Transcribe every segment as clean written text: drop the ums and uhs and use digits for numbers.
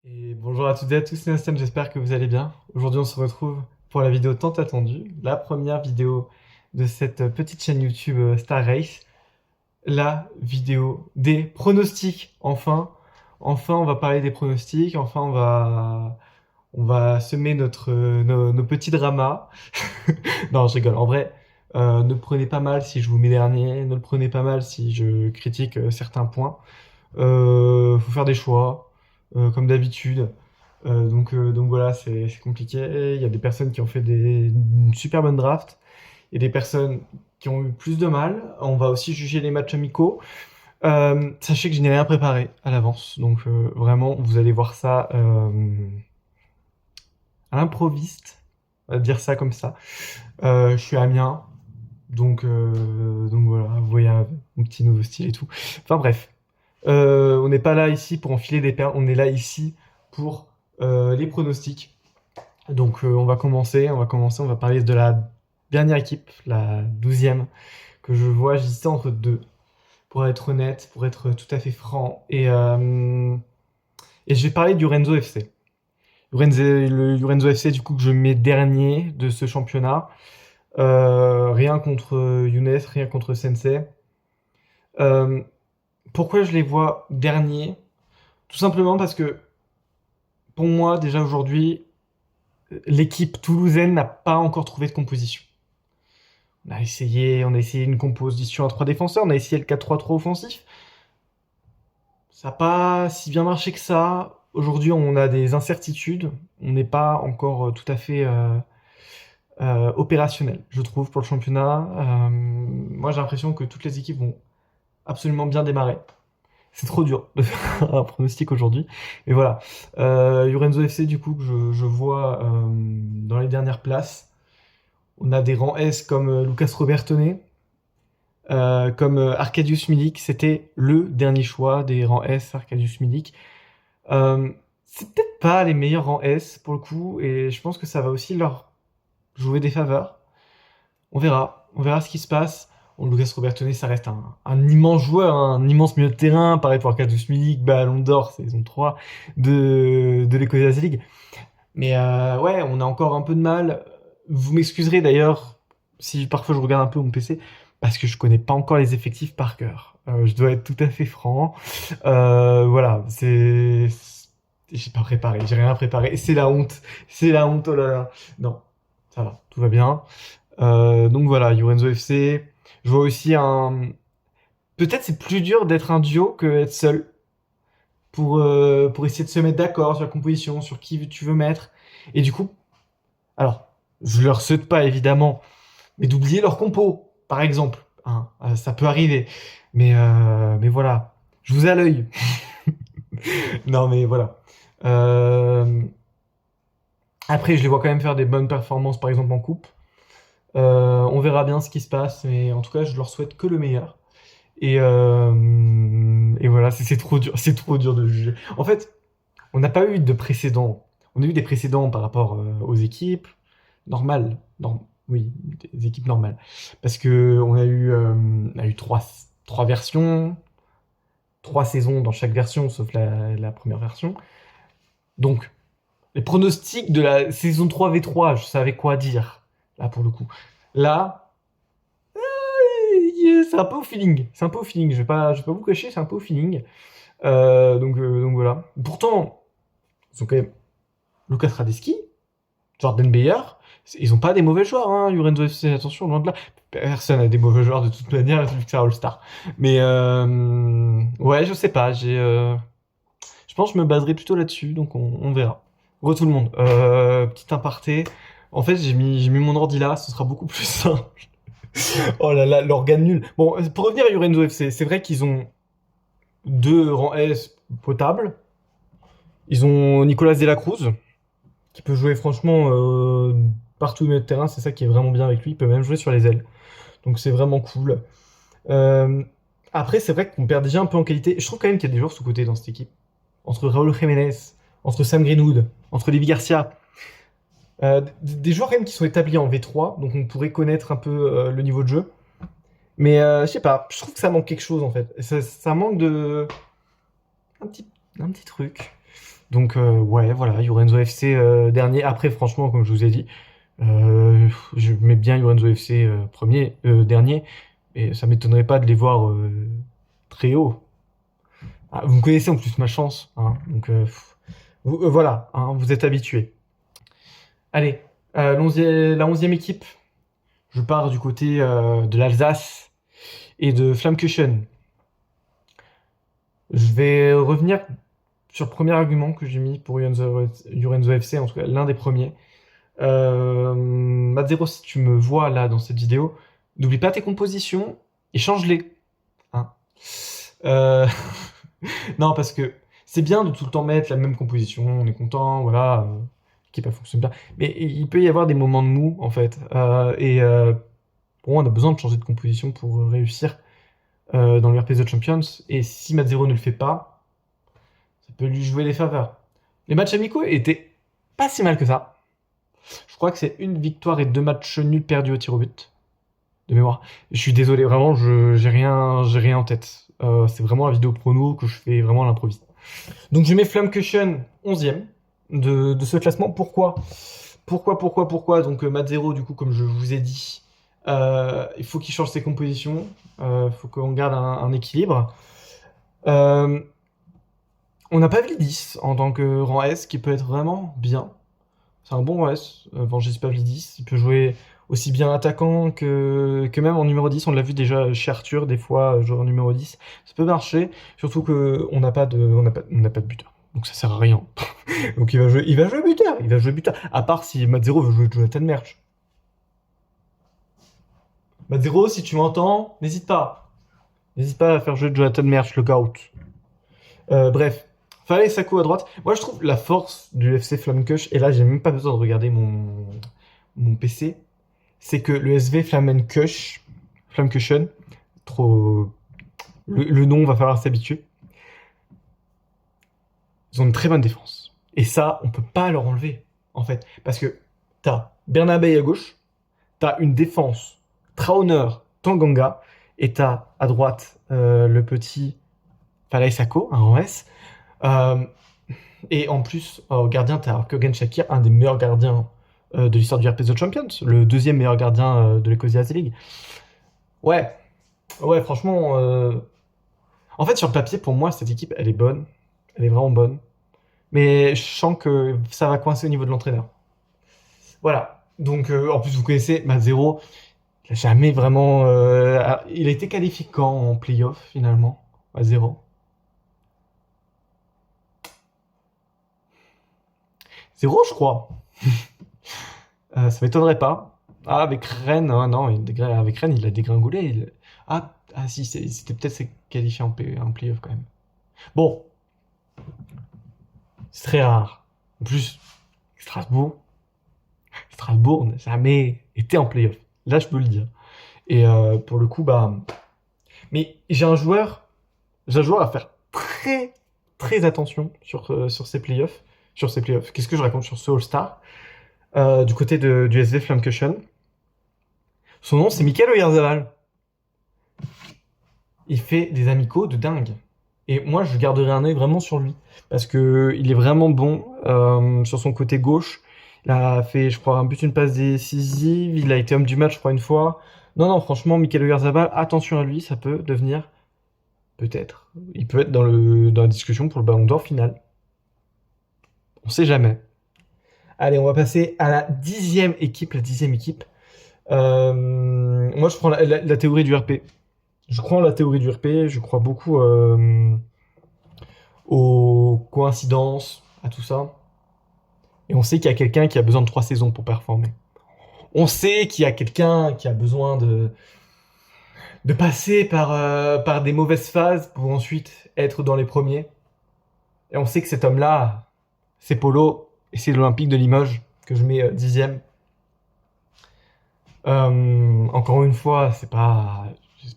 Et bonjour à toutes et à tous, c'est Nastan, j'espère que vous allez bien. Aujourd'hui, on se retrouve pour la vidéo tant attendue, la première vidéo de cette petite chaîne YouTube Star Race, la vidéo des pronostics. Enfin, on va parler des pronostics. Enfin, on va semer nos petits dramas. Non, je rigole. En vrai, ne le prenez pas mal si je vous mets dernier. Ne le prenez pas mal si je critique certains points. Faut faire des choix, comme d'habitude. Donc voilà, c'est compliqué. Il y a des personnes qui ont fait une super bonne draft et des personnes qui ont eu plus de mal. On va aussi juger les matchs amicaux. Sachez que je n'ai rien préparé à l'avance, donc vraiment, vous allez voir ça à l'improviste, on va dire ça comme ça. Je suis Amiens, donc voilà, vous voyez mon petit nouveau style et tout. Enfin bref, on n'est pas là ici pour enfiler des perles, on est là ici pour les pronostics. Donc on va parler de la dernière équipe, la 12e, que je vois. J'hésitais entre deux, pour être honnête, pour être tout à fait franc. Et je vais parler du Renzo FC. Le Renzo FC, du coup, que je mets dernier de ce championnat. Rien contre Younes, rien contre Sensei. Euh, Pourquoi je les vois derniers? Tout simplement parce que, pour moi, déjà aujourd'hui, l'équipe toulousaine n'a pas encore trouvé de composition. On a essayé une composition à 3 défenseurs, on a essayé le 4-3-3 offensif. Ça n'a pas si bien marché que ça. Aujourd'hui, on a des incertitudes. On n'est pas encore tout à fait opérationnel, je trouve, pour le championnat. Moi, j'ai l'impression que toutes les équipes vont absolument bien démarrer. C'est trop dur de faire un pronostic aujourd'hui. Mais voilà. Lorenzo FC, du coup, que je vois dans les dernières places. On a des rangs S comme Lucas Robertone, comme Arkadiusz Milik. C'était le dernier choix des rangs S, Arkadiusz Milik. C'est peut-être pas les meilleurs rangs S pour le coup, et je pense que ça va aussi leur jouer des faveurs. On verra ce qui se passe. Bon, Lucas Robertone, ça reste un immense joueur, hein, un immense milieu de terrain. Pareil pour Arkadiusz Milik, Ballon d'Or, saison 3 de l'Ecosia League. Mais ouais, on a encore un peu de mal. Vous m'excuserez d'ailleurs si parfois je regarde un peu mon PC, parce que je connais pas encore les effectifs par cœur. Je dois être tout à fait franc. Voilà, j'ai pas préparé, j'ai rien préparé. C'est la honte, oh là là. Non, ça va, tout va bien. Donc voilà, Yorenzo FC. Je vois aussi un... Peut-être c'est plus dur d'être un duo que être seul pour essayer de se mettre d'accord sur la composition, sur qui tu veux mettre. Et du coup, alors, je leur souhaite pas évidemment, mais d'oublier leur compo, par exemple. Hein, ça peut arriver. Mais voilà, je vous ai à l'œil. Non, mais voilà. Euh, Après, je les vois quand même faire des bonnes performances, par exemple en coupe. On verra bien ce qui se passe, mais en tout cas, je leur souhaite que le meilleur. Et voilà, c'est trop dur, c'est trop dur de juger. En fait, on n'a pas eu de précédents. On a eu des précédents par rapport aux équipes normales. Non, oui, des équipes normales. Parce que on a eu trois versions, 3 saisons dans chaque version, sauf la première version. Donc, les pronostics de la saison 3v3, je savais quoi dire, là, pour le coup. Là, c'est un peu au feeling. C'est un peu au feeling. Je vais pas vous cacher, c'est un peu au feeling. Donc voilà. Pourtant, ils ont quand même Lucas Radecki, Jordan Beyer. Ils ont pas des mauvais joueurs, hein, Lorenzo FC. Attention, loin de là. Personne n'a des mauvais joueurs de toute manière, vu que c'est un All-Star. Mais ouais, je sais pas. Je pense que je me baserai plutôt là-dessus, donc on verra. Re tout le monde. Petit aparté. En fait, j'ai mis mon ordi là, ce sera beaucoup plus simple. Oh là là, l'organe nul. Bon, pour revenir à Lorenzo FC, c'est vrai qu'ils ont 2 rangs S potables. Ils ont Nicolas Delacruz, qui peut jouer franchement partout au milieu de terrain, c'est ça qui est vraiment bien avec lui, il peut même jouer sur les ailes. Donc c'est vraiment cool. Euh, Après, c'est vrai qu'on perd déjà un peu en qualité. Je trouve quand même qu'il y a des joueurs sous-cotés dans cette équipe. Entre Raúl Jiménez, entre Sam Greenwood, entre Lévi Garcia. Des joueurs quand même qui sont établis en V3, donc on pourrait connaître un peu le niveau de jeu. Mais je sais pas, je trouve que ça manque quelque chose en fait. Ça manque de... un petit truc. Donc ouais, voilà, Yorenzo FC dernier. Après, franchement, comme je vous ai dit, je mets bien Yorenzo FC dernier, et ça m'étonnerait pas de les voir très haut. Ah, vous me connaissez en plus ma chance, hein, donc voilà, hein, vous êtes habitués. Allez, la 11e équipe, je pars du côté de l'Alsace et de Flammkuchen. Je vais revenir sur le premier argument que j'ai mis pour Yorenzo FC, en tout cas l'un des premiers. Matzero, si tu me vois là dans cette vidéo, n'oublie pas tes compositions et change-les. Hein. Euh, non, parce que c'est bien de tout le temps mettre la même composition, on est content, voilà, l'équipe elle fonctionne bien. Mais il peut y avoir des moments de mou en fait. Pour moi, on a besoin de changer de composition pour réussir dans le RP The Champions. Et si Matzero ne le fait pas, ça peut lui jouer les faveurs. Les matchs amicaux étaient pas si mal que ça. Je crois que c'est une victoire et 2 matchs nuls perdus au tir au but. De mémoire. Je suis désolé, vraiment, j'ai rien en tête. C'est vraiment la vidéo prono que je fais vraiment à l'improviste. Donc je mets Flammkuchen 11e de ce classement. Pourquoi? Donc Matzero, du coup, comme je vous ai dit, il faut qu'il change ses compositions. Il faut qu'on garde un équilibre. On n'a pas Vlidis en tant que rang S, qui peut être vraiment bien. C'est un bon rang S, Vangelis Pavlidis. Il peut jouer aussi bien attaquant que même en numéro 10. On l'a vu déjà chez Arthur, des fois, joueur en numéro 10. Ça peut marcher, surtout qu'on n'a pas de buteur. Donc ça sert à rien. Donc il va jouer buteur. À part si Matzero veut jouer Jonathan Merch. Matzero, si tu m'entends, n'hésite pas. N'hésite pas à faire jouer Jonathan Merch, le out. Bref. Fallait Sako à droite. Moi, je trouve la force du FC Flammkuchen, et là, j'ai même pas besoin de regarder mon PC, c'est que le SV Flammkuchen, trop. Le nom va falloir s'habituer. Ils ont une très bonne défense. Et ça, on peut pas leur enlever, en fait. Parce que t'as Bernabé à gauche, t'as une défense Trauner, Tanganga, et t'as à droite le petit Falaï Sako, un rang S. Et en plus, au gardien, t'as Kogan Shakir, un des meilleurs gardiens de l'histoire du RP The Champions, le deuxième meilleur gardien de l'Ecosia League. Ouais, franchement. En fait, sur le papier, pour moi, cette équipe, elle est bonne. Elle est vraiment bonne. Mais je sens que ça va coincer au niveau de l'entraîneur. Voilà. Donc, en plus, vous connaissez Matzero. Il a jamais vraiment. Il a été qualifié quand en playoff, finalement, Matzero? 0, je crois. Ça m'étonnerait pas. Ah, avec Rennes, non, avec Rennes, il a dégringolé. Ah, si, c'était peut-être s'est qualifié en playoff quand même. Bon, c'est très rare. En plus, Strasbourg n'a jamais été en playoff. Là, je peux le dire. Et pour le coup, bah. Mais j'ai un joueur à faire très, très attention sur ces playoffs. Qu'est-ce que je raconte sur ce All-Star du côté du SV Flammkuchen. Son nom, c'est Michael Oyarzabal. Il fait des amicaux de dingue. Et moi, je garderai un œil vraiment sur lui. Parce que il est vraiment bon sur son côté gauche. Il a fait, je crois, un but, une passe décisive. Il a été homme du match, je crois, une fois. Non, franchement, Michael Oyarzabal, attention à lui. Ça peut devenir, peut-être, il peut être dans la discussion pour le Ballon d'Or final. On sait jamais. Allez, on va passer à la 10e équipe. Moi, je prends la théorie du RP. Je crois en la théorie du RP. Je crois beaucoup aux coïncidences, à tout ça. Et on sait qu'il y a quelqu'un qui a besoin de 3 saisons pour performer. On sait qu'il y a quelqu'un qui a besoin de passer par des mauvaises phases pour ensuite être dans les premiers. Et on sait que cet homme-là, c'est Polo, et c'est l'Olympique de Limoges, que je mets 10e. Encore une fois, c'est pas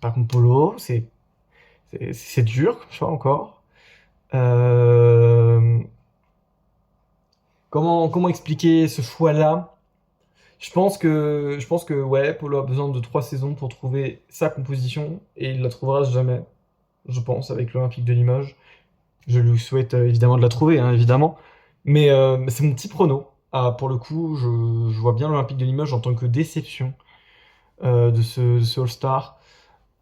contre Polo, c'est dur, je vois encore. Comment expliquer ce choix-là? Je pense que ouais, Polo a besoin de 3 saisons pour trouver sa composition, et il la trouvera jamais, je pense, avec l'Olympique de Limoges. Je lui souhaite évidemment de la trouver, hein, évidemment. Mais c'est mon petit prono. Ah, pour le coup, je vois bien l'Olympique de Limoges en tant que déception de ce All-Star.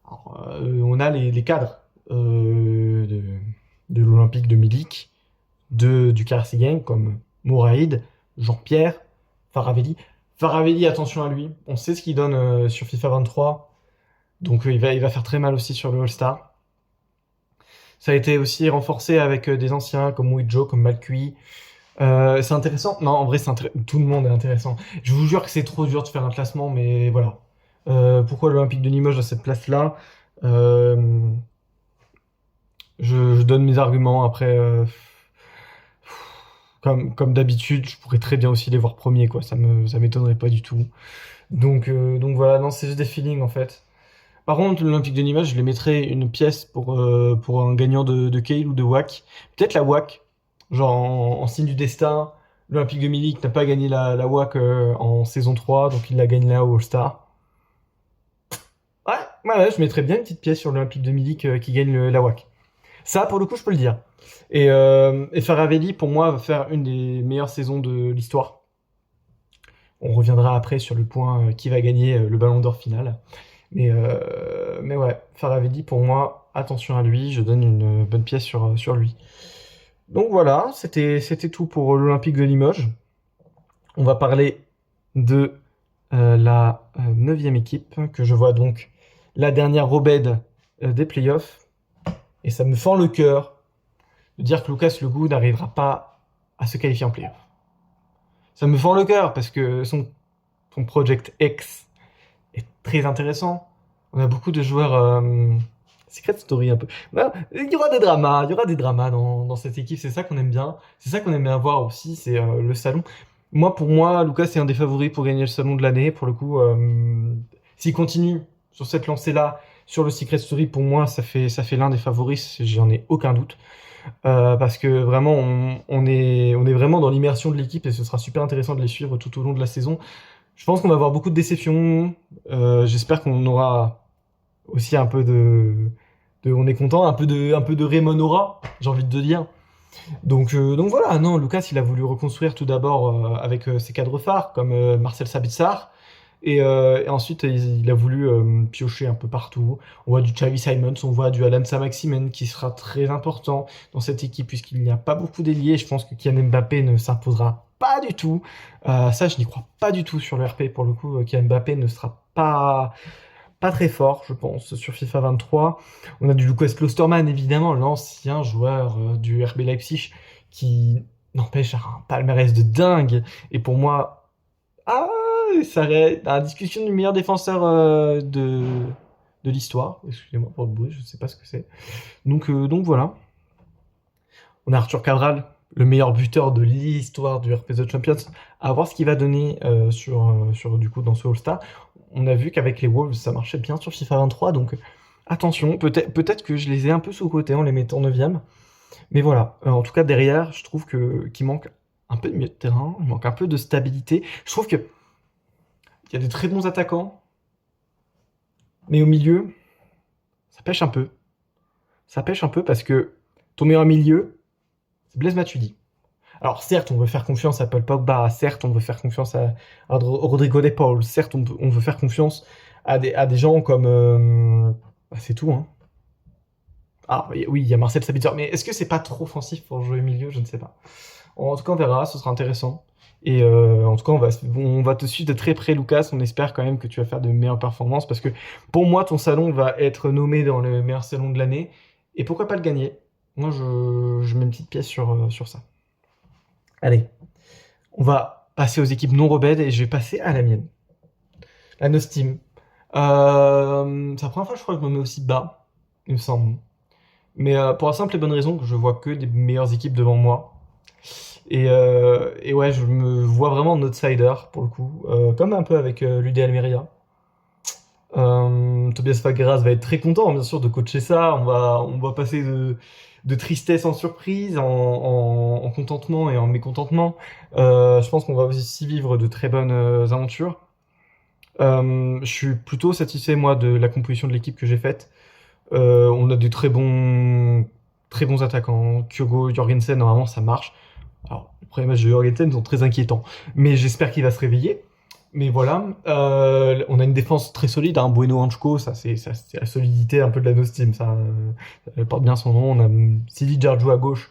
Alors, on a les cadres de l'Olympique de Milik, du KRC Gang, comme Mouraïd, Jean-Pierre, Faravelli. Faravelli, attention à lui. On sait ce qu'il donne sur FIFA 23. Donc il va faire très mal aussi sur le All-Star. Ça a été aussi renforcé avec des anciens comme Ouidjo, comme Malcuit. C'est intéressant. Non, en vrai, tout le monde est intéressant. Je vous jure que c'est trop dur de faire un classement, mais voilà. Pourquoi l'Olympique de Limoges a cette place-là? Euh, je donne mes arguments. Après, comme d'habitude, je pourrais très bien aussi les voir premiers, quoi. Ça m'étonnerait pas du tout. Donc voilà, non, c'est juste des feelings en fait. Par contre, l'Olympique de Limoges, je les mettrais une pièce pour un gagnant de Kale ou de WAC. Peut-être la WAC, genre en signe du destin. L'Olympique de Milik n'a pas gagné la WAC en saison 3, donc il la gagne là au All-Star. Ouais, ouais, je mettrais bien une petite pièce sur l'Olympique de Milik qui gagne la WAC. Ça, pour le coup, je peux le dire. Et Faravelli, pour moi, va faire une des meilleures saisons de l'histoire. On reviendra après sur le point qui va gagner le Ballon d'Or final. Mais ouais, Faravelli, pour moi, attention à lui, je donne une bonne pièce sur lui. Donc voilà, c'était tout pour l'Olympique de Limoges. On va parler de la neuvième équipe, que je vois donc la dernière Robed des playoffs. Et ça me fend le cœur de dire que Lucas Legout n'arrivera pas à se qualifier en playoff. Ça me fend le cœur parce que son Project X est très intéressant. On a beaucoup de joueurs Secret Story un peu. Voilà, il y aura des dramas dans cette équipe. C'est ça qu'on aime bien. C'est ça qu'on aime bien voir aussi. C'est le salon. Pour moi, Lucas c'est un des favoris pour gagner le salon de l'année. Pour le coup, s'il continue sur cette lancée-là, sur le Secret Story, pour moi, ça fait l'un des favoris. J'en ai aucun doute. Parce que vraiment, on est vraiment dans l'immersion de l'équipe et ce sera super intéressant de les suivre tout au long de la saison. Je pense qu'on va avoir beaucoup de déceptions. J'espère qu'on aura aussi un peu on est content, un peu de Raymond Aura, j'ai envie de te dire. Donc voilà, non, Lucas, il a voulu reconstruire tout d'abord avec ses cadres phares, comme Marcel Sabitzer. Et ensuite, il a voulu piocher un peu partout. On voit du Xavi Simons, on voit du Alan Saint-Maximin qui sera très important dans cette équipe puisqu'il n'y a pas beaucoup d'ailiers. Je pense que Kylian Mbappé ne s'imposera pas du tout. Ça, je n'y crois pas du tout sur le RP. Pour le coup, Kylian Mbappé ne sera pas très fort, je pense, sur FIFA 23. On a du Lucas Klostermann, évidemment, l'ancien joueur du RB Leipzig qui n'empêche un palmarès de dingue. Et pour moi, ah, ça reste dans la discussion du meilleur défenseur de l'histoire. Excusez-moi pour le bruit, je ne sais pas ce que c'est. Donc voilà. On a Arthur Cabral, le meilleur buteur de l'histoire du RP The Champions. À voir ce qu'il va donner du coup, dans ce All-Star. On a vu qu'avec les Wolves, ça marchait bien sur FIFA 23. Donc attention, peut-être que je les ai un peu sous-cotés en les mettant 9e. Mais voilà, en tout cas derrière, je trouve qu'il manque un peu de milieu de terrain, il manque un peu de stabilité. Je trouve que il y a des très bons attaquants, mais au milieu, ça pêche un peu. Ça pêche un peu parce que ton meilleur milieu, c'est Blaise Matuidi. Alors certes, on veut faire confiance à Paul Pogba, certes, on veut faire confiance à Rodrigo De Paul, certes, on veut faire confiance à des gens comme... c'est tout, hein. Ah oui, il y a Marcel Sabitzer, mais est-ce que c'est pas trop offensif pour jouer milieu? Je ne sais pas. En tout cas, on verra, ce sera intéressant. Et en tout cas, on va te suivre de très près, Lucas. On espère quand même que tu vas faire de meilleures performances parce que pour moi, ton salon va être nommé dans le meilleur salon de l'année. Et pourquoi pas le gagner? Moi, je mets une petite pièce sur ça. Allez, on va passer aux équipes non rebelles et je vais passer à la mienne. La Nostim. C'est la première fois, je crois, que je me mets aussi bas, il me semble. Mais pour la simple et bonne raison que je vois que des meilleures équipes devant moi. Et ouais, je me vois vraiment en outsider pour le coup, comme un peu avec l'UD Almeria. Tobias Fagras va être très content, bien sûr, de coacher ça. On va passer de tristesse en surprise, en contentement et en mécontentement. Je pense qu'on va aussi vivre de très bonnes aventures. Je suis plutôt satisfait, moi, de la composition de l'équipe que j'ai faite. On a des très très bons attaquants. Kyogo, Jorgensen, normalement ça marche. Alors, les premiers matchs de Jorgensen sont très inquiétants, mais j'espère qu'il va se réveiller. Mais voilà, on a une défense très solide, hein. Bueno Anchko, c'est la solidité un peu de la Nostim, ça porte bien son nom. On a Sidi Djardjou à gauche,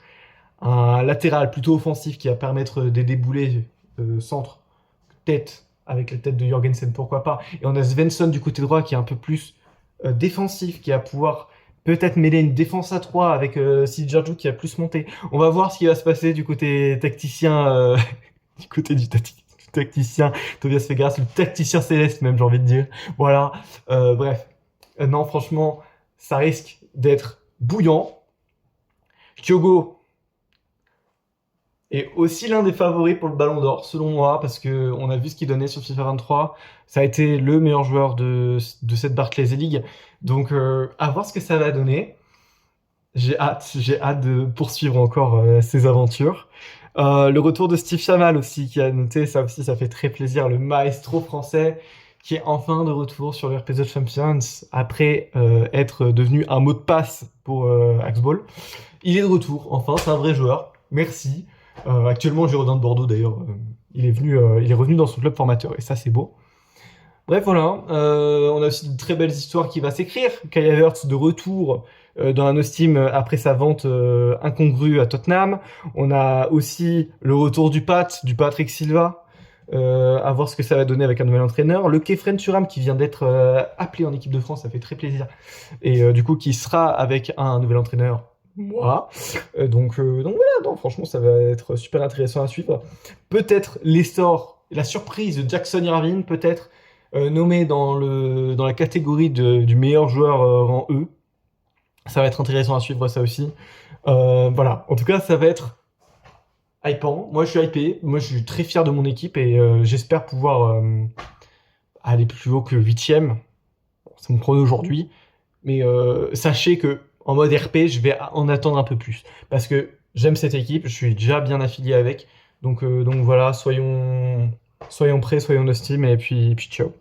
un latéral plutôt offensif qui va permettre des déboulés centre, tête, avec la tête de Jorgensen, pourquoi pas. Et on a Svensson du côté droit qui est un peu plus défensif, qui va pouvoir peut-être mêler une défense à 3 avec Sidi Djardjou qui va plus monter. On va voir ce qui va se passer du côté tacticien, du côté du tacticien Tobias Fegras, le tacticien céleste même, j'ai envie de dire. Voilà, bref. Non, franchement, ça risque d'être bouillant. Kyogo est aussi l'un des favoris pour le Ballon d'Or, selon moi, parce que on a vu ce qu'il donnait sur FIFA 23. Ça a été le meilleur joueur de cette Barclays League. Donc, à voir ce que ça va donner. J'ai hâte de poursuivre encore ses aventures. Le retour de Steve Chamal aussi, qui a noté, ça aussi, ça fait très plaisir, le maestro français qui est enfin de retour sur le RPZ Champions après être devenu un mot de passe pour Axball. Il est de retour, enfin, c'est un vrai joueur. Merci. Actuellement, Girondin de Bordeaux d'ailleurs, il est revenu dans son club formateur et ça c'est beau. Bref, voilà, on a aussi de très belles histoires qui va s'écrire. Kai Havertz de retour dans un Nostim après sa vente incongrue à Tottenham. On a aussi le retour du Patrick Silva, à voir ce que ça va donner avec un nouvel entraîneur. Le Kefren Turam qui vient d'être appelé en équipe de France, ça fait très plaisir. Et du coup, qui sera avec un nouvel entraîneur, moi. Donc voilà, non, franchement, ça va être super intéressant à suivre. Peut-être la surprise de Jackson Irvine, peut-être nommé dans la catégorie du meilleur joueur rang E. Ça va être intéressant à suivre ça aussi. Voilà, en tout cas, ça va être hypant. Moi, je suis hypé. Moi, je suis très fier de mon équipe et j'espère pouvoir aller plus haut que 8ème. C'est mon prono aujourd'hui. Mais sachez que en mode RP, je vais en attendre un peu plus. Parce que j'aime cette équipe, je suis déjà bien affilié avec. Donc voilà, soyons prêts, soyons nostim et puis ciao.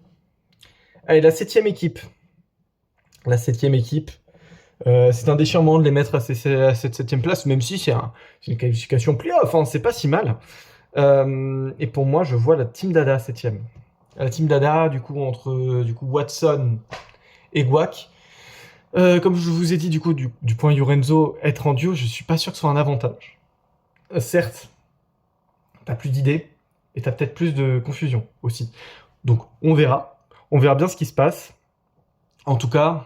Allez, la 7ème équipe. La 7ème équipe. C'est un déchirement de les mettre à cette 7ème place, même si c'est une qualification playoff, hein, c'est pas si mal. Et pour moi, je vois la Team Dada 7ème. La Team Dada, du coup, entre Watson et Guac. Comme je vous ai dit, du coup, du point Lorenzo, être en duo, je suis pas sûr que ce soit un avantage. Certes, t'as plus d'idées, et t'as peut-être plus de confusion aussi. Donc, on verra. On verra bien ce qui se passe. En tout cas,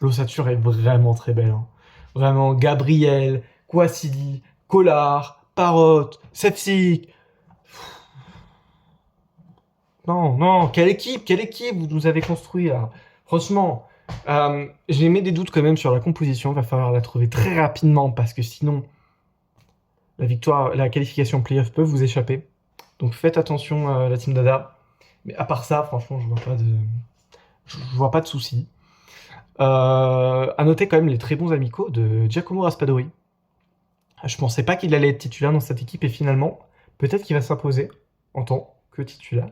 l'ossature est vraiment très belle. Hein. Vraiment, Gabriel, Kouassili, Collard, Parrot, Sepsik. Non, quelle équipe vous nous avez construit là. Franchement, j'ai mis des doutes quand même sur la composition. Va falloir la trouver très rapidement parce que sinon, la qualification playoff peut vous échapper. Donc faites attention à la Team Dada. Mais à part ça, franchement, je vois pas de soucis. À noter quand même les très bons amicaux de Giacomo Raspadori. Je pensais pas qu'il allait être titulaire dans cette équipe et finalement, peut-être qu'il va s'imposer en tant que titulaire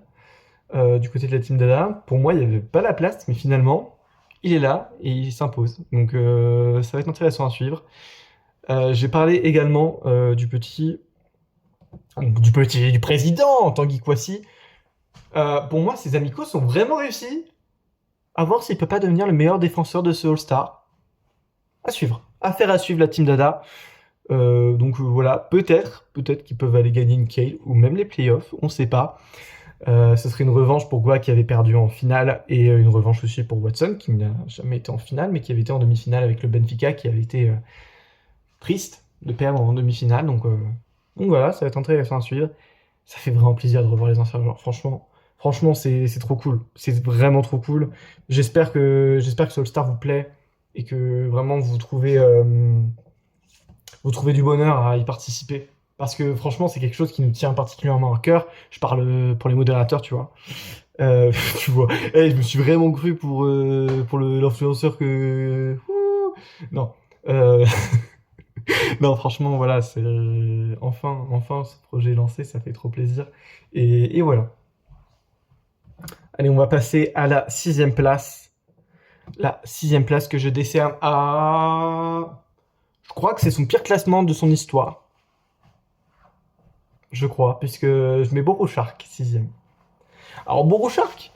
du côté de la Team Dada. Pour moi, il n'y avait pas la place, mais finalement, il est là et il s'impose. Donc ça va être intéressant à suivre. J'ai parlé également du président Tanguy Kouassi. Pour moi, ces amicaux sont vraiment réussis. À voir s'il peut pas devenir le meilleur défenseur de ce All-Star. À suivre. Affaire à suivre la Team Dada. Donc voilà, peut-être qu'ils peuvent aller gagner une Kale ou même les playoffs, on sait pas. Ce serait une revanche pour Goa qui avait perdu en finale et une revanche aussi pour Watson qui n'a jamais été en finale mais qui avait été en demi-finale avec le Benfica qui avait été triste de perdre en demi-finale. Donc voilà, ça va être intéressant à suivre. Ça fait vraiment plaisir de revoir les anciens joueurs. Franchement, c'est trop cool. C'est vraiment trop cool. J'espère que ce All-Star vous plaît et que vraiment vous trouvez du bonheur à y participer. Parce que franchement, c'est quelque chose qui nous tient particulièrement à cœur. Je parle pour les modérateurs, tu vois. Tu vois. Je me suis vraiment cru pour l'influenceur que... Ouh. Non. Non, franchement, voilà, c'est enfin ce projet est lancé, ça fait trop plaisir. Et voilà. Allez, on va passer à la 6ème place. La 6ème place que je décerne à Je crois que c'est son pire classement de son histoire. Je crois, puisque je mets Borushark, sixième. Alors Borushark,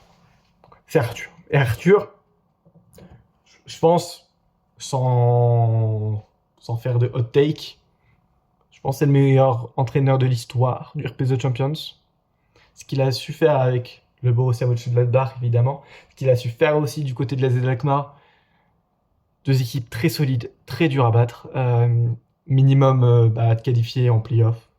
c'est Arthur. Et Arthur, je pense, sans faire de hot take, je pense que c'est le meilleur entraîneur de l'histoire du RP The Champions. Ce qu'il a su faire avec le Borussia Mönchengladbach, évidemment. Ce qu'il a su faire aussi du côté de la AZ Alkmaar. Deux équipes très solides, très dures à battre. Minimum de qualifier en play-off.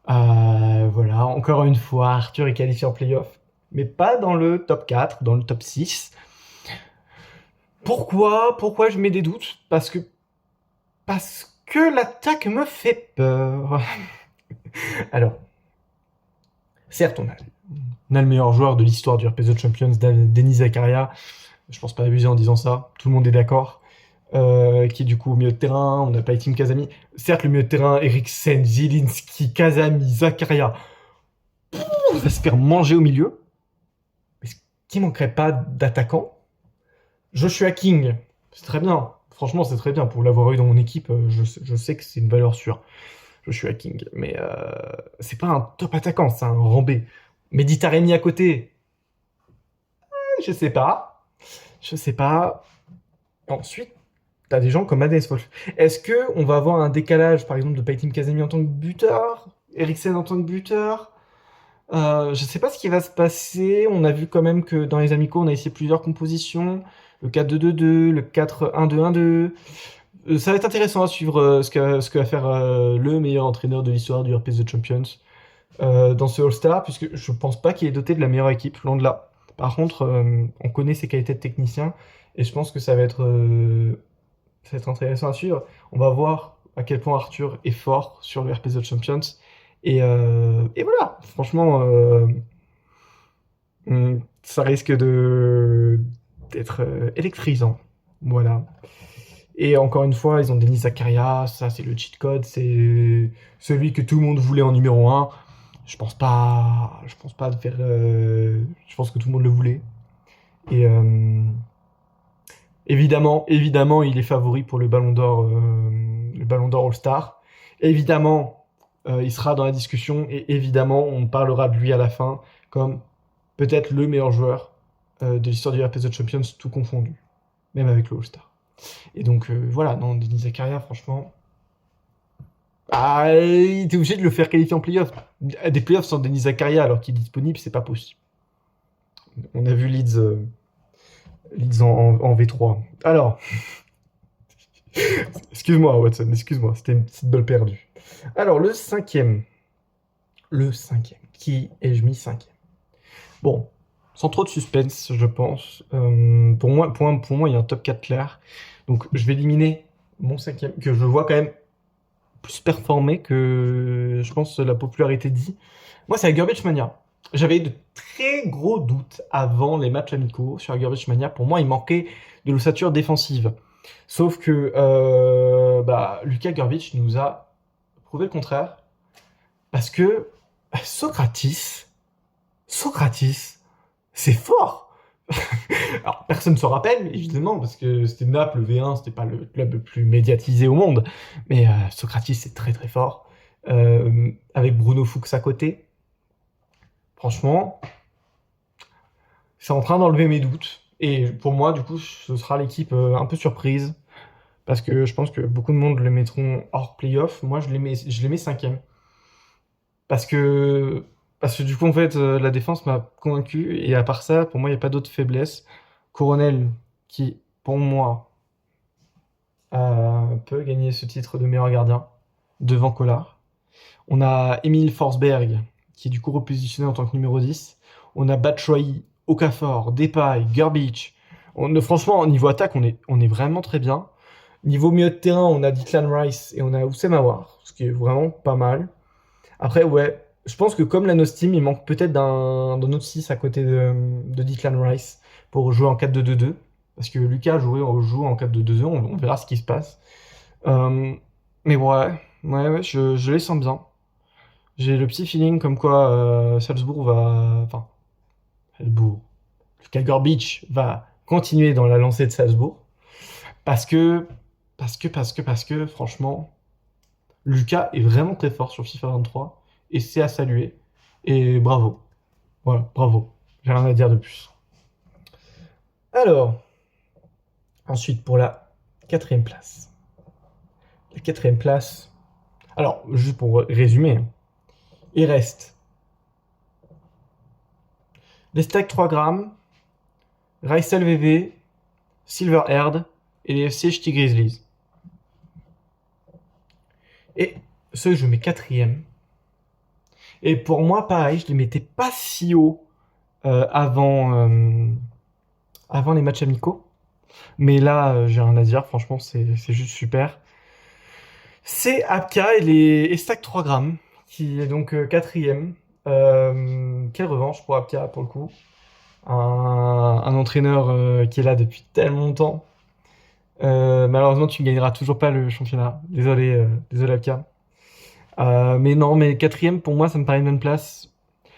Voilà, encore une fois, Arthur est qualifié en play-off. Mais pas dans le top 4, dans le top 6. Pourquoi je mets des doutes? Parce que l'attaque me fait peur. Alors, certes, on a le meilleur joueur de l'histoire du RP The Champions, Denis Zakaria. Je pense pas abuser en disant ça. Tout le monde est d'accord. Qui est du coup au milieu de terrain. On n'a pas Tim Kazami. Certes, le milieu de terrain, Eriksen, Zielinski, Kazami, Zakaria. On va se faire manger au milieu. Mais ce qui manquerait pas d'attaquant, Joshua King. C'est très bien. Franchement, c'est très bien. Pour l'avoir eu dans mon équipe, je sais que c'est une valeur sûre. Joshua King. Mais c'est pas un top attaquant, c'est un rambé. Mehdi Taremi à côté. Je sais pas. Je sais pas. Ensuite, t'as des gens comme Adès Wolf. Est-ce que on va avoir un décalage, par exemple, de Paytim Kazemi en tant que buteur, Eriksen en tant que buteur? Je sais pas ce qui va se passer. On a vu quand même que dans les amicaux, on a essayé plusieurs compositions. Le 4-2-2-2, le 4-1-2-1-2. Ça va être intéressant à suivre ce que va faire le meilleur entraîneur de l'histoire du RP The Champions dans ce All-Star, puisque je pense pas qu'il est doté de la meilleure équipe, loin de là. Par contre, on connaît ses qualités de technicien, et je pense que ça va être intéressant à suivre. On va voir à quel point Arthur est fort sur le RP The Champions. Et voilà, franchement, ça risque d'être électrisant. Voilà. Et encore une fois, ils ont Denis Zakaria, ça c'est le cheat code, c'est celui que tout le monde voulait en numéro un. Je pense pas de faire. Je pense que tout le monde le voulait. Et évidemment, il est favori pour le Ballon d'Or All-Star. Évidemment, il sera dans la discussion et évidemment, on parlera de lui à la fin comme peut-être le meilleur joueur de l'histoire du RP The Champions, tout confondu, même avec le All-Star. Et donc voilà, non, Denis Zakaria, franchement, il était obligé de le faire qualifier en playoff. Des playoffs sans Denis Zakaria alors qu'il est disponible, c'est pas possible. On a vu Leeds en V3. Alors, excuse-moi Watson, excuse-moi, c'était une petite balle perdue. Alors, le cinquième. Qui ai-je mis cinquième? Bon, sans trop de suspense, je pense. Pour moi, il y a un top 4 clair. Donc, je vais éliminer mon cinquième, que je vois quand même plus performer que, je pense, la popularité dit. Moi, c'est la Garbage Mania. J'avais de très gros doutes avant les matchs amicaux sur la Garbage Mania. Pour moi, il manquait de l'ossature défensive. Sauf que Lucas Garbage nous a prouvé le contraire. Parce que Socrates, c'est fort. Alors, personne ne se rappelle, évidemment, parce que c'était Naples, le V1, c'était pas le club le plus médiatisé au monde. Mais Socrates, c'est très très fort. Avec Bruno Fuchs à côté. Franchement, c'est en train d'enlever mes doutes. Et pour moi, du coup, ce sera l'équipe un peu surprise. Parce que je pense que beaucoup de monde le mettront hors playoff. Moi, je les mets cinquième. Parce que du coup, en fait, la défense m'a convaincu. Et à part ça, pour moi, il n'y a pas d'autre faiblesse. Coronel, qui, pour moi, peut gagner ce titre de meilleur gardien devant Collard. On a Emile Forsberg, qui est du coup repositionné en tant que numéro 10. On a Batshuayi, Okafor, Depay, Garbage. Franchement, au niveau attaque, on est vraiment très bien. Niveau milieu de terrain, on a Declan Rice et on a Oussem Aouar, ce qui est vraiment pas mal. Après, ouais, je pense que comme la Nostim, il manque peut-être d'un autre 6 à côté de Declan Rice pour jouer en 4-2-2-2. Parce que Lucas joue en 4-2-2-2, on verra ce qui se passe. Mais ouais, je les sens bien. J'ai le petit feeling comme quoi Salzbourg va... Enfin, Salzbourg. Lucas Garbage va continuer dans la lancée de Salzbourg. Parce que Parce que, franchement, Lucas est vraiment très fort sur FIFA 23 et c'est à saluer. Et bravo. Voilà, bravo. J'ai rien à dire de plus. Alors, ensuite pour la quatrième place. La quatrième place. Alors, juste pour résumer, hein, il reste les stacks 3 grammes, Rysel VV, Silver Herd et les FC Ch'ti Grizzlies. Et ceux que je mets quatrième. Et pour moi, pareil, je les mettais pas si haut avant les matchs amicaux. Mais là, j'ai rien à dire. Franchement, c'est juste super. C'est Apka et Stack 3 grammes, qui est donc quatrième. Quelle revanche pour Apka, pour le coup. Un entraîneur qui est là depuis tellement longtemps. Malheureusement, tu ne gagneras toujours pas le championnat. Désolé Apka. Mais non, mais quatrième, pour moi, ça me paraît une bonne place.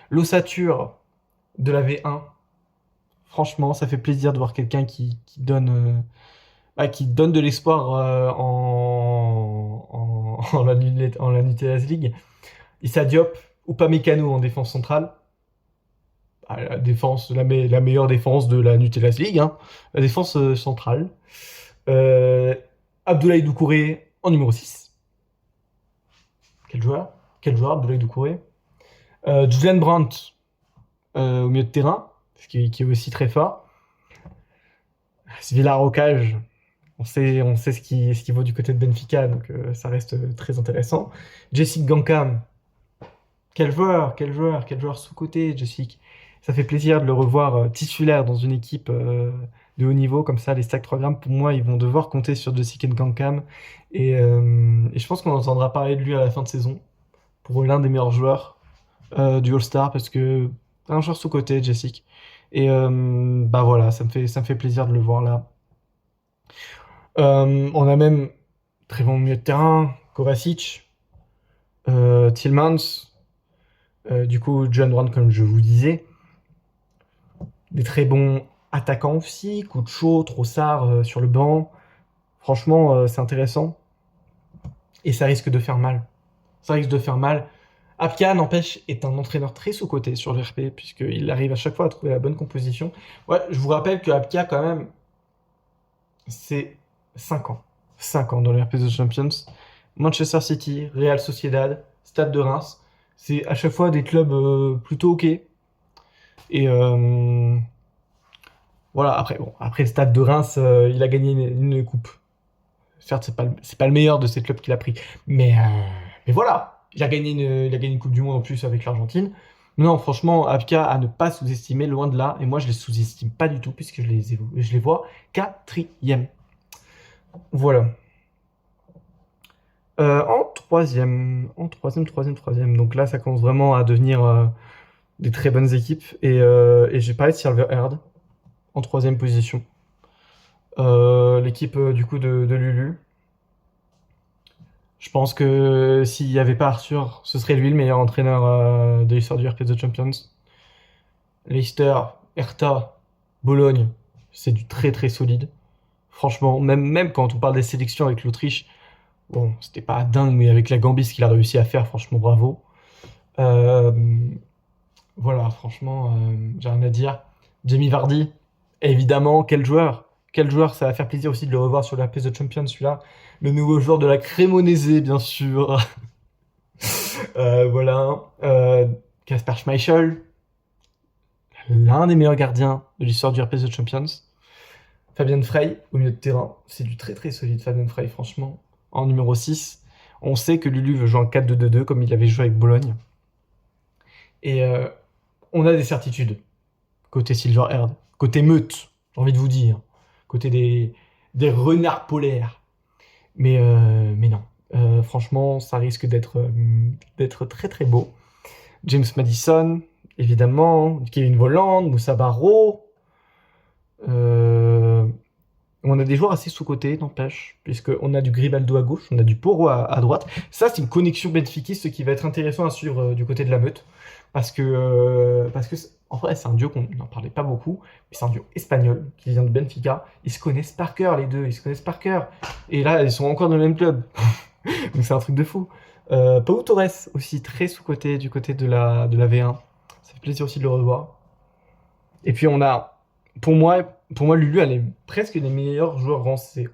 L'ossature de la V1, franchement, ça fait plaisir de voir quelqu'un qui donne de l'espoir en la Nutellas League. Issa Diop, Upamecano en défense centrale. La meilleure défense de la Nutellas League, hein. La défense centrale. Euh, Abdoulaye Doucouré en numéro 6. Quel joueur? Quel joueur, Abdoulaye Doucouré. Julian Brandt au milieu de terrain, qui est aussi très fort. Villa Rocage, on sait ce qui vaut du côté de Benfica, donc ça reste très intéressant. Jessic Gankam, quel joueur sous-coté, Jessic. Ça fait plaisir de le revoir titulaire dans une équipe de haut niveau, comme ça, les stacks 3 grammes, pour moi, ils vont devoir compter sur Jessic Gankam. Et je pense qu'on entendra parler de lui à la fin de saison, pour l'un des meilleurs joueurs du All-Star, parce que un joueur sous-coté, Jessic. Et bah voilà, ça me fait plaisir de le voir là. On a même très bon milieu de terrain, Kovacic, Tillmans, du coup John Brown comme je vous disais. Des très bons attaquants aussi, Coucho, Trossard sur le banc. Franchement, c'est intéressant. Et ça risque de faire mal. Ça risque de faire mal. Apka, n'empêche, est un entraîneur très sous-coté sur le RP, puisqu'il arrive à chaque fois à trouver la bonne composition. Ouais, je vous rappelle que Apka, quand même, c'est 5 ans. 5 ans dans le RP The Champions. Manchester City, Real Sociedad, Stade de Reims. C'est à chaque fois des clubs plutôt ok. Et voilà, après le Stade de Reims, il a gagné une coupe. Certes, c'est pas le meilleur de ces clubs qu'il a pris. Mais voilà, il a gagné une Coupe du Monde en plus avec l'Argentine. Non, franchement, Apka à ne pas sous-estimer, loin de là. Et moi, je les sous-estime pas du tout, puisque je les vois quatrième. Voilà. En troisième. Donc là, ça commence vraiment à devenir des très bonnes équipes. Et j'ai parlé de Silver Herd en troisième position. L'équipe du coup de Lulu. Je pense que s'il n'y avait pas Arthur, ce serait lui le meilleur entraîneur de l'histoire du RP The Champions. Leicester, Hertha, Bologne, c'est du très très solide. Franchement, même quand on parle des sélections avec l'Autriche, bon, c'était pas dingue, mais avec la Gambie, ce qu'il a réussi à faire, franchement, bravo. Euh, voilà, franchement, j'ai rien à dire. Jamie Vardy, évidemment, quel joueur! Quel joueur, ça va faire plaisir aussi de le revoir sur la PS de Champions, celui-là. Le nouveau joueur de la Cremonese, bien sûr. Voilà. Kasper Schmeichel, l'un des meilleurs gardiens de l'histoire du RP The Champions. Fabien Frey, au milieu de terrain. C'est du très très solide, Fabien Frey, franchement. En numéro 6. On sait que Lulu veut jouer en 4-2-2-2, comme il avait joué avec Bologne. Et on a des certitudes. Côté Silver Herd. Côté meute, j'ai envie de vous dire. Côté des renards polaires. Mais non. Franchement, ça risque d'être très très beau. James Madison, évidemment. Kevin Volland, Moussa Barrow. On a des joueurs assez sous-cotés, n'empêche, puisqu'on a du Grimaldo à gauche, on a du Porro à droite. Ça, c'est une connexion benfiquiste qui va être intéressant à suivre du côté de la Meute. Parce que en vrai, c'est un duo qu'on n'en parlait pas beaucoup, mais c'est un duo espagnol qui vient de Benfica. Ils se connaissent par cœur, les deux, ils se connaissent par cœur. Et là, ils sont encore dans le même club. Donc c'est un truc de fou. Pau Torres, aussi très sous-coté du côté de la V1. Ça fait plaisir aussi de le revoir. Et puis on a, pour moi, Lulu, elle est presque les meilleurs joueurs français.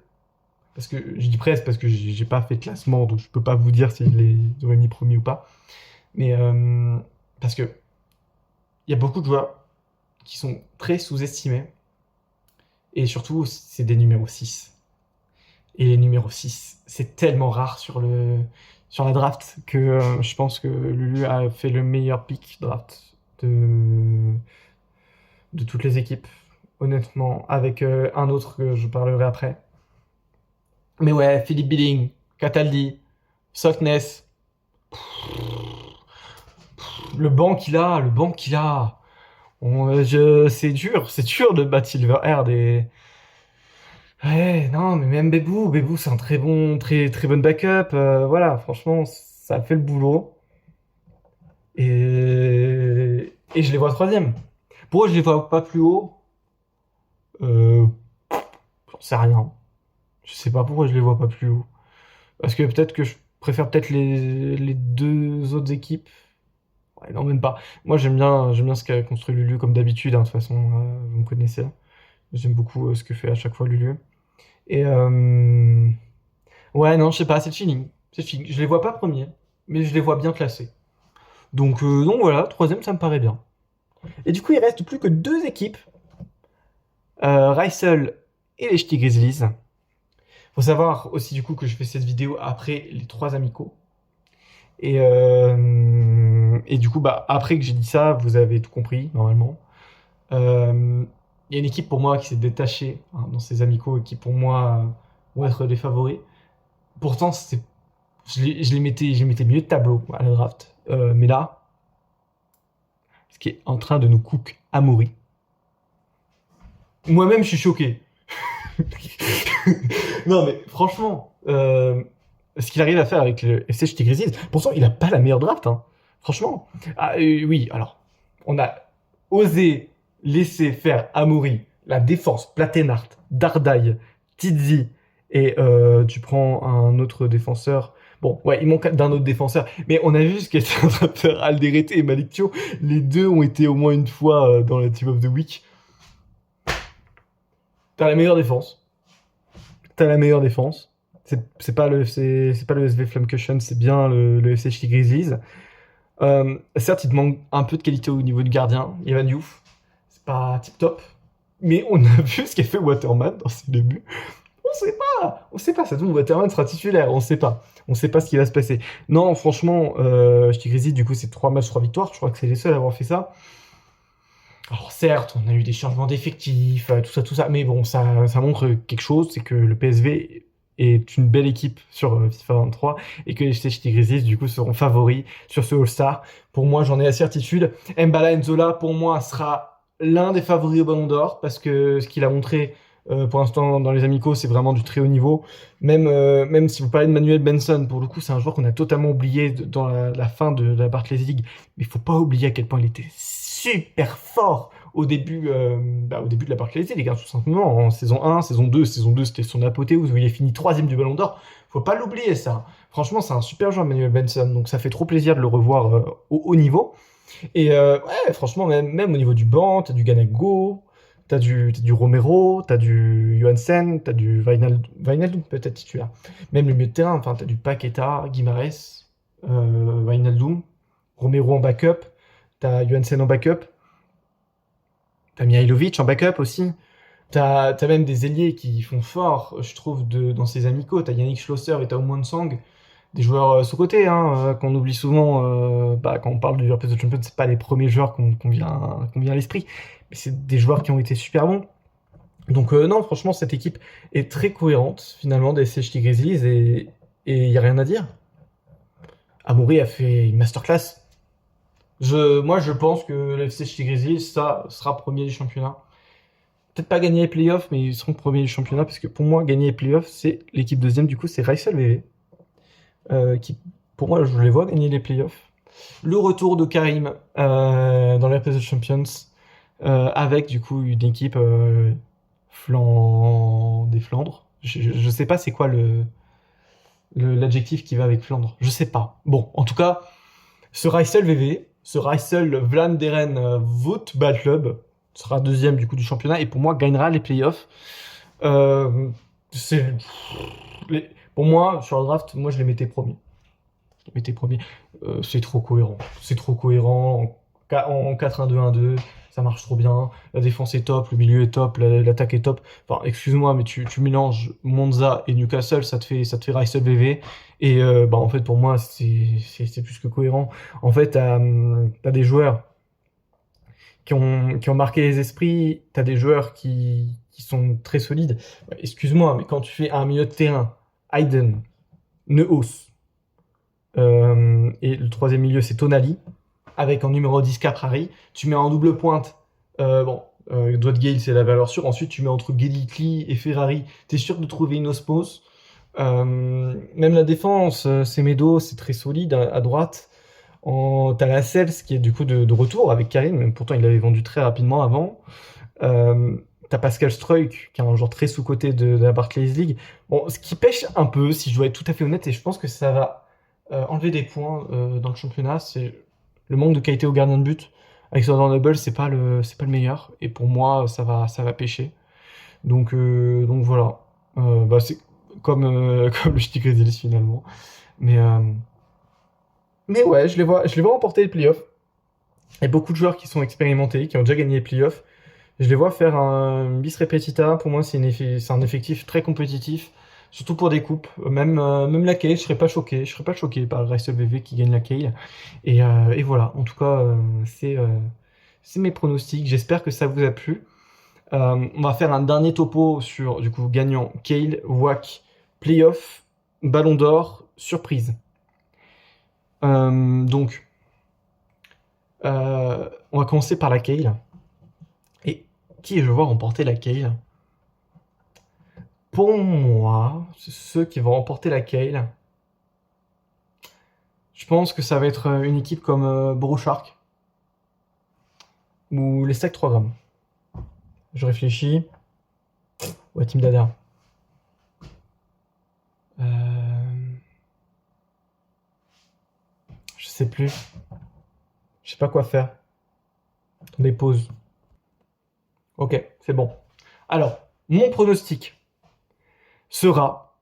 Parce que je dis presque parce que j'ai pas fait de classement, donc je peux pas vous dire s'il les aurait mis premier ou pas. Mais parce que il y a beaucoup de joueurs qui sont très sous-estimés. Et surtout, c'est des numéros 6. Et les numéros 6, c'est tellement rare sur la draft que je pense que Lulu a fait le meilleur pick draft de toutes les équipes, honnêtement, avec un autre que je parlerai après. Mais ouais, Philippe Billing, Cataldi, Sotness, le banc qu'il a. C'est dur de battre Silverhand et ouais, non, mais même Bebou, c'est un très très bon backup. Voilà, franchement, ça fait le boulot et je les vois troisième. Pourquoi je les vois pas plus haut? Euh, J'en sais rien. Je sais pas pourquoi je les vois pas plus haut. Parce que peut-être que je préfère peut-être les deux autres équipes. Ouais, non, même pas. Moi, j'aime bien ce qu'a construit Lulu comme d'habitude, hein, de toute façon, vous me connaissez. J'aime beaucoup ce que fait à chaque fois Lulu. Et ouais, non, je sais pas, c'est le feeling. C'est le feeling. Je les vois pas premiers, mais je les vois bien classés. Donc voilà, troisième, ça me paraît bien. Et du coup, il reste plus que deux équipes, Rysel et les Ch'tis Grizzlies. Faut savoir aussi du coup que je fais cette vidéo après les trois amicaux. Et du coup, bah, après que j'ai dit ça, vous avez tout compris, normalement. Il y a une équipe pour moi qui s'est détachée hein, dans ces amicaux et qui pour moi vont être des favoris. Pourtant, je les mettais milieu de tableau à la draft. Mais là, ce qui est en train de nous cook Amaury. Moi-même, je suis choqué. Non, mais franchement, ce qu'il arrive à faire avec le FC Ch'ti Grizzlies, pourtant, il a pas la meilleure draft. Hein. Franchement. Ah, oui, alors, on a osé laisser faire Amaury la défense Platenart, Dardaille, Tizi, et tu prends un autre défenseur. Bon, ouais, il manque d'un autre défenseur. Mais on a vu ce qu'était en train de faire Alderete et Malik Thio. Les deux ont été au moins une fois dans la Team of the Week. T'as la meilleure défense. T'as la meilleure défense. C'est pas le SV Flamcushion, c'est bien le FC Ch'ti Grizzlies. Certes, il te manque un peu de qualité au niveau du gardien, Evan Youf. C'est pas tip top. Mais on a vu ce qu'a fait Waterman dans ses débuts. On sait pas, ça tombe, Waterman sera titulaire, on sait pas ce qui va se passer. Non, franchement, Ch'ti Grizzlies, du coup, c'est 3 matchs, 3 victoires, je crois que c'est les seuls à avoir fait ça. Alors certes, on a eu des changements d'effectifs, tout ça, mais bon, ça montre quelque chose, c'est que le PSV est une belle équipe sur FIFA 23 et que les Ch'ti Grizzlies, du coup, seront favoris sur ce All-Star. Pour moi, j'en ai la certitude. Mbala Nzola, pour moi, sera l'un des favoris au Ballon d'Or parce que ce qu'il a montré pour l'instant dans les amicaux, c'est vraiment du très haut niveau. Même si vous parlez de Manuel Benson, pour le coup, c'est un joueur qu'on a totalement oublié dans la fin de la Barclays League. Mais il faut pas oublier à quel point il était super fort au début de la Barclays League, les gars, tout simplement. En saison 1, saison 2, c'était son apothéose où il est fini 3ème du Ballon d'Or. Faut pas l'oublier, ça. Franchement, c'est un super joueur, Manuel Benson. Donc ça fait trop plaisir de le revoir au haut niveau. Et ouais, franchement, même au niveau du banc, t'as du Ganago, t'as du Romero, t'as du Johansen, t'as du Wijnaldum peut-être titulaire. Même le milieu de terrain, enfin, t'as du Paqueta, Guimarães, Wijnaldum, Romero en backup, t'as Johansen en backup, t'as Mihailovic en backup aussi. T'as même des ailiers qui font fort, je trouve, dans ces amicaux. T'as Yannick Schlosser et Tao Sang, des joueurs sous-cotés, hein, qu'on oublie souvent quand on parle du European Champions, c'est pas les premiers joueurs qu'on vient à l'esprit, mais c'est des joueurs qui ont été super bons. Donc non, franchement, cette équipe est très cohérente, finalement, des CHT Grizzlies, et il y a rien à dire. Amaury a fait une masterclass. Moi, je pense que le FC Ch'ti Grizzlies, ça sera premier du championnat. peut-être pas gagner les playoffs, mais ils seront premiers du championnat, parce que pour moi, gagner les playoffs, c'est l'équipe deuxième, du coup, c'est Raisel VV, qui, pour moi, je les vois gagner les playoffs. Le retour de Karim dans les Playoff Champions, avec du coup une équipe des Flandres. Je sais pas c'est quoi l'adjectif qui va avec Flandre. Je sais pas. Bon, en tout cas, ce Raisel VV, ce Raisel Vlaanderen Voetbal Club sera deuxième du coup du championnat et pour moi gagnera les playoffs. Euh, c'est pour moi sur le draft, moi je les mettais premiers. Était premier. C'est trop cohérent. C'est trop cohérent. En 4-1-2-1-2, ça marche trop bien. La défense est top, le milieu est top, l'attaque est top. Enfin, excuse-moi, mais tu mélanges Monza et Newcastle, ça te fait Raisel VV. Et bah, en fait, pour moi, c'est plus que cohérent. En fait, t'as des joueurs qui ont marqué les esprits, t'as des joueurs qui sont très solides. Excuse-moi, mais quand tu fais un milieu de terrain, Hayden, Neuhaus, et le troisième milieu, c'est Tonali, avec en numéro 10 Caprari. Tu mets en double pointe, bon, Dwight Gale, c'est la valeur sûre. Ensuite, tu mets entre Guelicli et Ferrari. Tu es sûr de trouver une osmose. Même la défense, Semedo, c'est très solide à droite. T'as la Cels qui est du coup de retour avec Karim, même pourtant il l'avait vendu très rapidement avant. T'as Pascal Struijk, qui est un joueur très sous-côté de la Barclays League. Bon, ce qui pêche un peu, si je dois être tout à fait honnête, et je pense que ça va enlever des points dans le championnat, c'est le manque de qualité au gardien de but. Alexander Noble, c'est pas le meilleur, et pour moi, ça va pêcher. Donc voilà. Bah, c'est comme, comme le Ch'ti Grizzlies finalement. Mais, euh, mais ouais, je les vois remporter les playoffs. Il y a beaucoup de joueurs qui sont expérimentés, qui ont déjà gagné les playoffs. Je les vois faire un bis repetita. Pour moi, c'est un effectif très compétitif, surtout pour des coupes. Même la Cale, je serais pas choqué. Je serais pas choqué par le Raisel VV qui gagne la Cale. Et voilà. En tout cas, c'est mes pronostics. J'espère que ça vous a plu. On va faire un dernier topo sur du coup gagnant Cale, WAC, playoff, Ballon d'Or, surprise. Donc, on va commencer par la Cale. Et qui je vois remporter la Cale? Pour moi, ceux qui vont remporter la Cale, je pense que ça va être une équipe comme Borushark ou les Stack 3 grammes. Je réfléchis. Ouais, Team Dada. Je sais plus. Je sais pas quoi faire. Attendez, pause. Ok, c'est bon. Alors, mon pronostic sera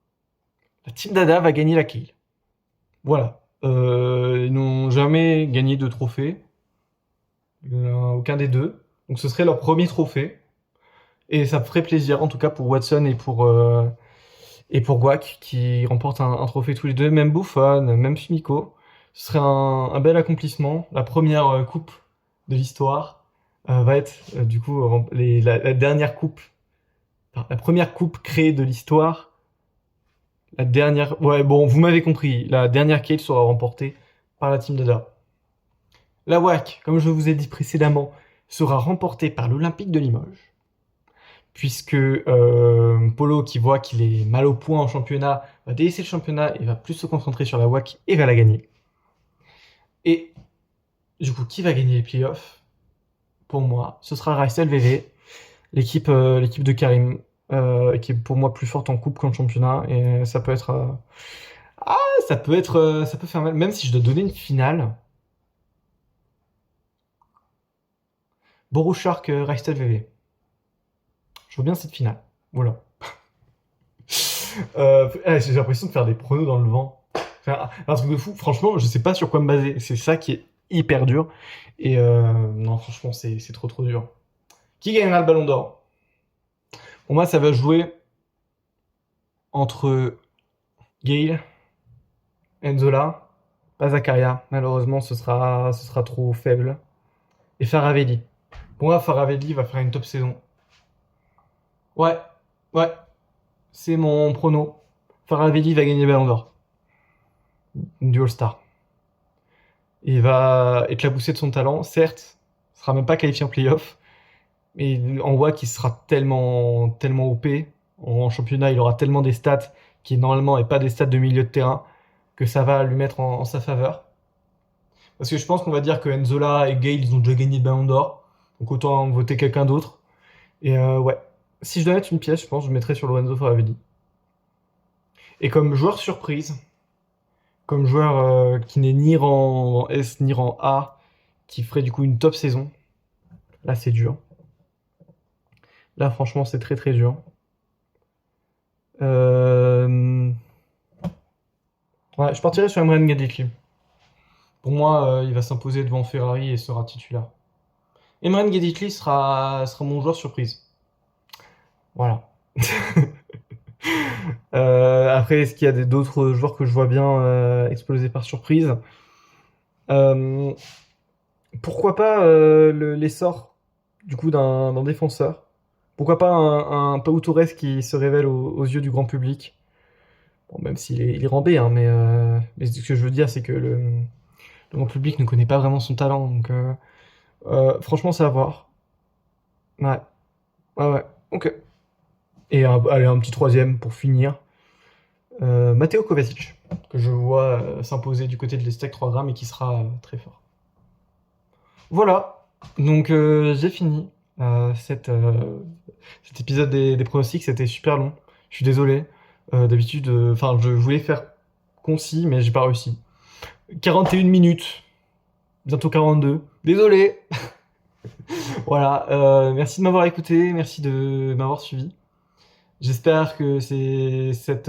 la Team Dada va gagner la Cale. Voilà. Ils n'ont jamais gagné de trophée. Aucun des deux. Donc ce serait leur premier trophée. Et ça me ferait plaisir, en tout cas pour Watson et pour Guac, qui remportent un trophée tous les deux. Même Buffon, même Sumiko. Ce serait un bel accomplissement. La première coupe de l'histoire va être du coup la dernière coupe. Enfin, la première coupe créée de l'histoire. La dernière. Ouais, bon, vous m'avez compris. La dernière Cale sera remportée par la Team Dada. La WAC, comme je vous ai dit précédemment, sera remportée par l'Olympique de Limoges, puisque Polo, qui voit qu'il est mal au point en championnat, va délaisser le championnat et va plus se concentrer sur la WAC et va la gagner. Et du coup, qui va gagner les playoffs? Pour moi, ce sera Raisel VV, l'équipe de Karim, qui est pour moi plus forte en coupe qu'en championnat, et ça peut être... ça peut faire mal, même si je dois donner une finale. Borushark Raisel VV. Je vois bien cette finale. Voilà. J'ai l'impression de faire des pronos dans le vent. Enfin, un truc de fou. Franchement, je sais pas sur quoi me baser. C'est ça qui est hyper dur. Et non, franchement, c'est trop trop dur. Qui gagnera le Ballon d'Or? Pour moi, ça va jouer entre Gale, Enzola, pas Zakaria. Malheureusement, ce sera trop faible. Et Faravelli. Pour moi, Faravelli va faire une top saison. Ouais, ouais, c'est mon prono. Faravelli va gagner le Ballon d'Or du All-Star. Il va éclabousser de son talent, certes, il sera même pas qualifié en playoff, Mais en WAC, il sera tellement OP. En championnat, il aura tellement des stats qui normalement n'est pas des stats de milieu de terrain que ça va lui mettre en sa faveur. Parce que je pense qu'on va dire que Enzola et Gale, ils ont déjà gagné le Ballon d'Or. Donc autant voter quelqu'un d'autre. Et ouais. Si je dois mettre une pièce, je pense que je mettrais sur Lorenzo Faravelli. Et comme joueur surprise, comme joueur qui n'est ni rang S ni rang A, qui ferait du coup une top saison, là c'est dur. Là franchement c'est très très dur. Ouais, je partirais sur Emran Gadikli. Pour moi, il va s'imposer devant Ferrari et sera titulaire. Emran Gadikli sera mon joueur surprise. Voilà. Après, est-ce qu'il y a d'autres joueurs que je vois bien exploser par surprise? Euh, Pourquoi pas l'essor du coup d'un défenseur? Pourquoi pas un Pau Torres qui se révèle aux yeux du grand public? Bon, même s'il est, il est rambé, hein, mais ce que je veux dire, c'est que le grand public ne connaît pas vraiment son talent. Donc, franchement, c'est à voir. Ouais, ouais, ouais. Ok. Et allez, un petit troisième pour finir. Matteo Kovacic, que je vois s'imposer du côté de l'Estec 3 grammes et qui sera très fort. Voilà, donc j'ai fini cet épisode des pronostics, c'était super long. Je suis désolé. D'habitude, enfin, je voulais faire concis, mais j'ai pas réussi. 41 minutes, bientôt 42. Désolé. Voilà, merci de m'avoir écouté, merci de m'avoir suivi. J'espère que cette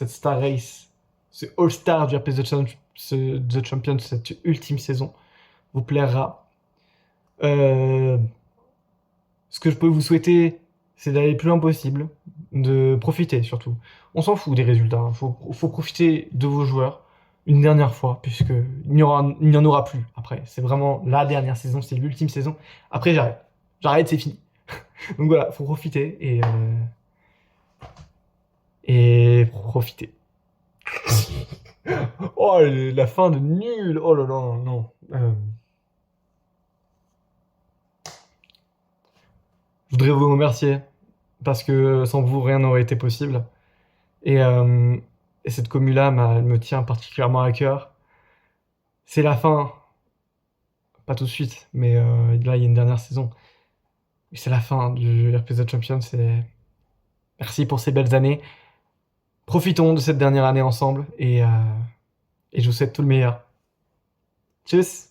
Star Race, ce All-Star du RP The Champions, cette ultime saison, vous plaira. Ce que je peux vous souhaiter, c'est d'aller le plus loin possible, de profiter surtout. On s'en fout des résultats, hein. Faut profiter de vos joueurs une dernière fois, puisque il n'y en aura plus après. C'est vraiment la dernière saison, c'est l'ultime saison. Après, j'arrête. J'arrête, c'est fini. Donc voilà, faut profiter et profiter. Oh, la fin de nul. Oh là là, non. Je voudrais vous remercier parce que sans vous, rien n'aurait été possible. Et, euh, et cette commu-là, elle me tient particulièrement à cœur. C'est la fin, pas tout de suite, mais là, il y a une dernière saison. C'est la fin du RPZ Champions. Merci pour ces belles années. Profitons de cette dernière année ensemble et je vous souhaite tout le meilleur. Tchuss!